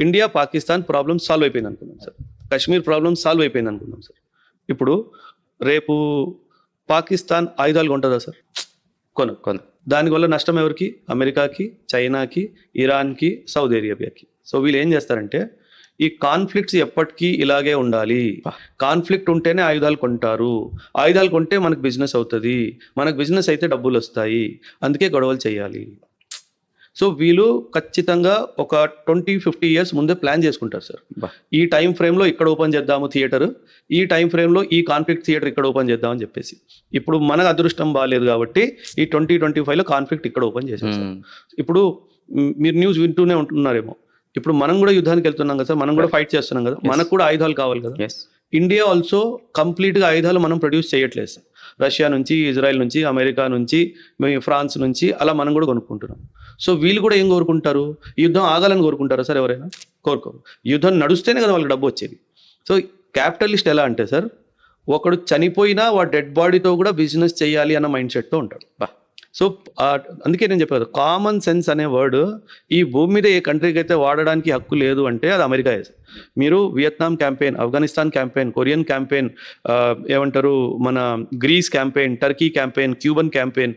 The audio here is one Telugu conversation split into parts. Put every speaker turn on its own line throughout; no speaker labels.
ఇండియా పాకిస్తాన్ ప్రాబ్లమ్ సాల్వ్ అయిపోయింది అనుకున్నాం సార్. కశ్మీర్ ప్రాబ్లమ్ సాల్వ్ అయిపోయింది అనుకున్నాం సార్. ఇప్పుడు రేపు పాకిస్తాన్ ఆయుధాలు కొంటుందా సార్? కొను. దానివల్ల నష్టం ఎవరికి? అమెరికాకి, చైనాకి, ఇరాన్కి, సౌదీ అరేబియాకి. సో వీళ్ళు ఏం చేస్తారంటే ఈ కాన్ఫ్లిక్ట్స్ ఎప్పటికీ ఇలాగే ఉండాలి. కాన్ఫ్లిక్ట్ ఉంటేనే ఆయుధాలు కొంటారు. ఆయుధాలు కొంటే మనకు బిజినెస్ అవుతుంది. మనకు బిజినెస్ అయితే డబ్బులు వస్తాయి. అందుకే గొడవలు చేయాలి. సో వీళ్ళు ఖచ్చితంగా ఒక 20-50 ఇయర్స్ ముందే ప్లాన్ చేసుకుంటారు సార్. ఈ టైం ఫ్రేమ్లో ఇక్కడ ఓపెన్ చేద్దాము థియేటర్, ఈ టైం ఫ్రేమ్లో ఈ కాన్ఫ్లిక్ట్ థియేటర్ ఇక్కడ ఓపెన్ చేద్దామని చెప్పేసి. ఇప్పుడు మనకు అదృష్టం బాగాలేదు కాబట్టి ఈ 2025లో కాన్ఫ్లిక్ట్ ఇక్కడ ఓపెన్ చేసాం సార్. ఇప్పుడు మీరు న్యూస్ వింటూనే ఉంటున్నారేమో, ఇప్పుడు మనం కూడా యుద్ధానికి వెళ్తున్నాం కదా సార్, మనం కూడా ఫైట్ చేస్తున్నాం కదా, మనకు కూడా ఆయుధాలు కావాలి కదా. ఇండియా ఆల్సో కంప్లీట్గా ఆయుధాలు మనం ప్రొడ్యూస్ చేయట్లేదు సార్. రష్యా నుంచి, ఇజ్రాయెల్ నుంచి, అమెరికా నుంచి, ఫ్రాన్స్ నుంచి అలా మనం కూడా కొనుక్కుంటున్నాం. సో వీళ్ళు కూడా ఏం కోరుకుంటారు? యుద్ధం ఆగాలని కోరుకుంటారా సార్? ఎవరైనా కోరుకోరు. యుద్ధం నడుస్తేనే కదా వాళ్ళకి డబ్బు వచ్చేది. సో క్యాపిటలిస్ట్ ఎలా అంటే సార్, ఒకడు చనిపోయినా వాడు డెడ్ బాడీతో కూడా బిజినెస్ చేయాలి అన్న మైండ్ సెట్తో ఉంటాడు. సో అందుకే నేను చెప్పాను, కామన్ సెన్స్ అనే వర్డ్ ఈ భూమి మీద ఏ కంట్రీకి అయితే వాడడానికి హక్కు లేదు అంటే అది అమెరికా. మీరు Vietnam campaign, Afghanistan campaign, Korean campaign, ఏమంటారు మన Greece campaign, Turkey campaign, Cuban campaign,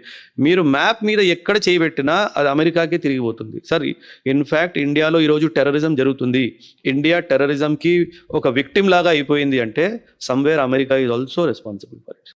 మీరు మ్యాప్ మీద ఎక్కడ చేయబెట్టినా అది అమెరికాకే తిరిగిపోతుంది సార్. ఇన్ఫ్యాక్ట్ ఇండియాలో ఈరోజు టెర్రరిజం జరుగుతుంది, ఇండియా టెర్రరిజంకి ఒక విక్టిమ్ లాగా అయిపోయింది అంటే somewhere America is also responsible for it.